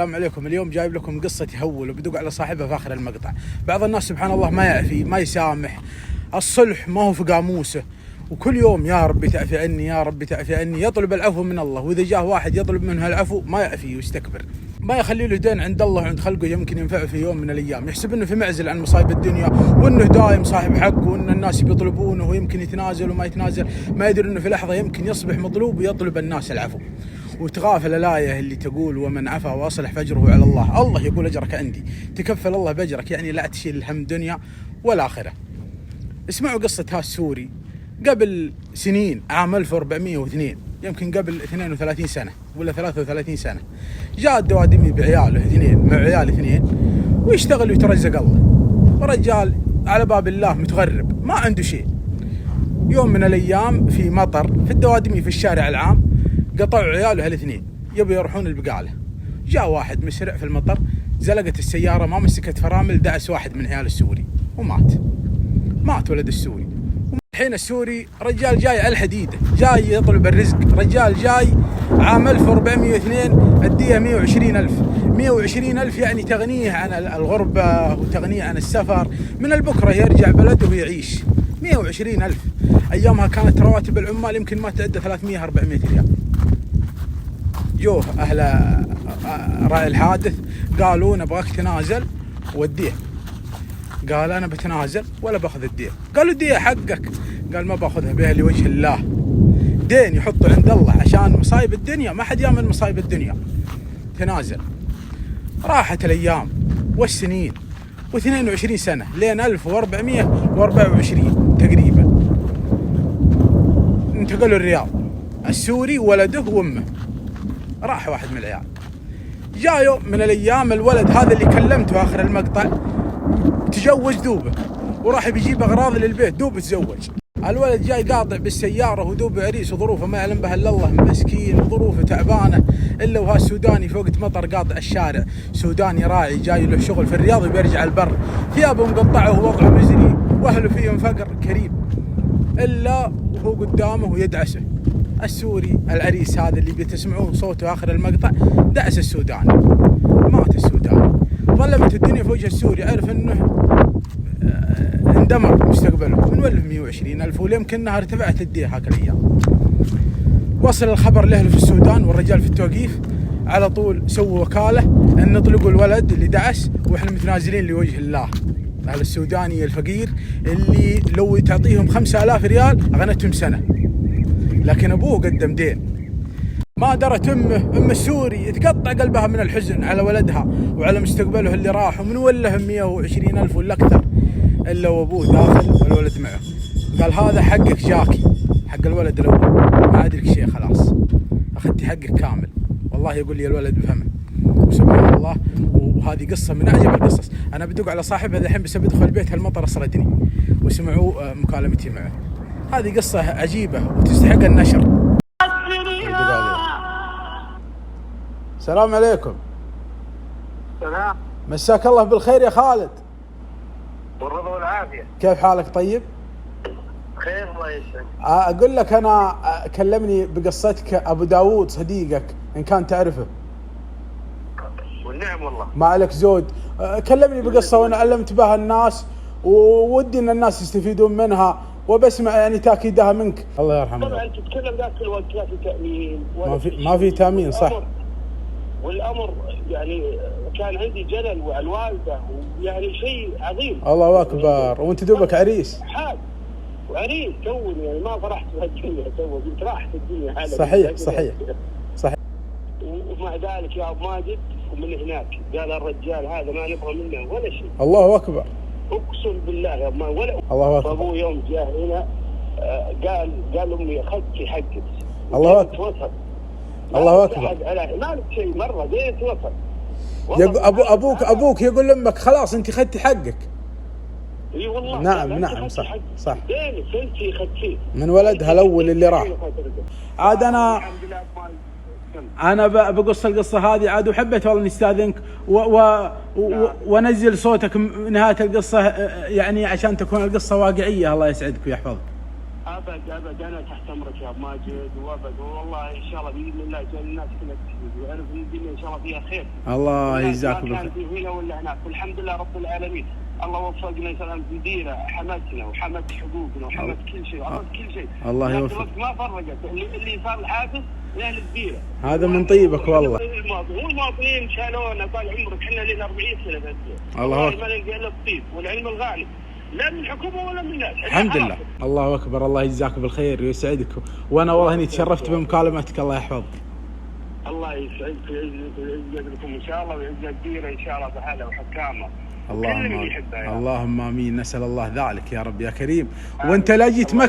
السلام عليكم. اليوم جايب لكم قصة يهول وبدق على صاحبها في آخر المقطع. بعض الناس سبحان الله ما يعفي، ما يسامح، الصلح ما هو في قاموسه، وكل يوم يا ربي تعفي عني يا ربي تعفي عني، يطلب العفو من الله، وإذا جاه واحد يطلب منه العفو ما يعفي ويستكبر، ما يخلي له دين عند الله وعند خلقه يمكن ينفعه في يوم من الأيام، يحسب إنه في معزل عن مصايب الدنيا، وإنه دايم صاحب حق، وإن الناس بيطلبونه ويمكن يتنازل وما يتنازل، ما يدري إنه في لحظة يمكن يصبح مطلوب ويطلب الناس العفو. وتغافل الآية اللي تقول ومن عفا وأصلح فأجره على الله. الله يقول أجرك عندي، تكفل الله بأجرك، يعني لا تشيل الهم دنيا ولا آخرة. اسمعوا قصة السوري قبل سنين، عام 1402، يمكن قبل 32 سنة ولا 33 سنة. جاء الدوادمي بعياله اثنين، مع عيال اثنين، ويشتغل ويترزق الله، ورجال على باب الله متغرب ما عنده شيء. يوم من الأيام في مطر في الدوادمي في الشارع العام، قطعوا عياله الاثنين يبوا يروحون البقالة. جاء واحد مسرع في المطر، زلقت السيارة ما مسكت فرامل، دعس واحد من عيال السوري ومات ولد السوري. الحين السوري رجال جاي على الحديدة، جاي يطلب الرزق، رجال جاي عام 1402 الدية 120,000. 120,000 يعني تغنيه عن الغربة وتغنيه عن السفر، من البكرة يرجع بلده ويعيش. 120,000 أيامها كانت رواتب العمال يمكن ما تعدى 300-400 ريال. جوه أهل رأي الحادث قالوا نبغاك تنازل والديه. قال أنا بتنازل ولا باخذ الديه. قالوا الديه حقك. قال ما باخذها بها لوجه الله، دين يحطه عند الله عشان مصايب الدنيا، ما حد يامن مصايب الدنيا. تنازل. راحت الأيام والسنين و22 سنة لين 1424 تقريبا انتقلوا الرياض، السوري ولده وامه. راح واحد من العيال، جاء يوم من الأيام الولد هذا اللي كلمته آخر المقطع تجوز دوبه، وراح بيجيب أغراض للبيت، دوبه تزوج. الولد جاي قاطع بالسيارة ودوبه عريس وظروفه ما يعلم بها إلا الله، مسكين وظروفه تعبانة، إلا وها السوداني في وقت مطر قاطع الشارع، سوداني راعي جاي له شغل في الرياض وبيرجع البر، ثيابه مقطعه ووضعه مزري وأهله فيهم فقر كريم، إلا وهو قدامه ويدعسه. السوري العريس هذا اللي بتسمعون صوته آخر المقطع دعس السوداني، مات السوداني. ظلمت الدنيا في وجه السوري، عرف انه اندمر مستقبله، من وله 120,000 ويمكنها ارتفعت الدية هاك الايام. وصل الخبر لاهله في السودان، والرجال في التوقيف على طول سووا وكالة ان نطلقوا الولد اللي دعس واحنا متنازلين لوجه الله. اهل السوداني الفقير اللي لو تعطيهم 5,000 ريال اغنتهم سنة، لكن ابوه قدم دين. ما درت ام السوري يتقطع قلبها من الحزن على ولدها وعلى مستقبله اللي راح، ومن ولهم 120,000 ولا اكثر، الا وابوه داخل والولد معه. قال هذا حقك جاكي، حق الولد الاول، ما ادرك شيء، خلاص اخذتي حقك كامل. والله يقول لي الولد بفهمه، وسبحان الله. وهذه قصه من اعجب القصص. انا بدق على صاحبها الحين بس بدخل البيت، هالمطر اسردني، وسمعوا مكالمتي معه. هذه قصه عجيبه وتستحق النشر. السلام عليكم. سلام. مساك الله بالخير يا خالد. والرضا والعافية. كيف حالك؟ طيب؟ خير الله يسعدك. أقول لك أنا كلمني بقصتك أبو داوود صديقك إن كان تعرفه. والنعم والله. ما عليك زود. كلمني بقصة وأنا علمت بها الناس، وودي إن الناس يستفيدون منها، وبسمع يعني تأكيدها منك. الله يرحمه. طبعا تتكلم ذاك الوقت لا في تأمين، ما في تأمين، صح. والأمر يعني كان عندي جلل وعلى الوالدة، ويعني شيء عظيم. الله أكبر. وأنت دوبك عريس. حال وعريس توني، يعني ما فرحت بهالدنيا، قلت راحت الدنيا حالة. صحيح. ومع ذلك يا أبو ماجد ومن هناك قال الرجال هذا ما نبغى منه ولا شيء. الله أكبر. اقسم بالله يا ابو ولا. الله اكبر. ابوه يوم جاء هنا قال امي اخذتي حقك. الله اكبر. الله اكبر. ما لك شيء مره ديت وصل. ابوك يقول لامك خلاص انت اخذتي حقك. اي والله. نعم صح. دينك انت اخذتيه من ولدها الاول اللي راح. عاد انا بقص القصه هذه عاد، وحبيت والله نستاذنك ونزل صوتك نهايه القصه، يعني عشان تكون القصه واقعيه. الله يسعدك ويحفظك. ابد انا تحت امرك يا ابو ماجد، وابد والله ان شاء الله باذن الله كان الناس كلها تستفيد ويعرف ان الدنيا ان شاء الله فيها خير. الله يجزاكم بالخير. بالخير. ما كان هنا ولا هناك، والحمد لله رب العالمين. الله وفقنا سلام في ديره، حمتنا وحمت حقوقنا وحمت كل شيء وعرفت كل شيء. الله يوفقك. ما فرقت اللي صار الحادث لاهل الديره. هذا من طيبك والله. والمواطنين شالونا طال عمرك، احنا لنا 40 سنه في الديره. الله ما نلقى الا الطيب والعلم الغالي، لا من الحكومه ولا من الناس. الحمد لله. الله اكبر. الله يجزاك بالخير ويسعدك، وانا والله اني تشرفت بمكالمتك. الله يحفظك. الله يسعدك ويعز لكم ان شاء الله، ويعز الديره ان شاء الله بهذا وحكامه. اللهم امين. نسال الله ذلك يا رب يا كريم. وانت لا جيت مكة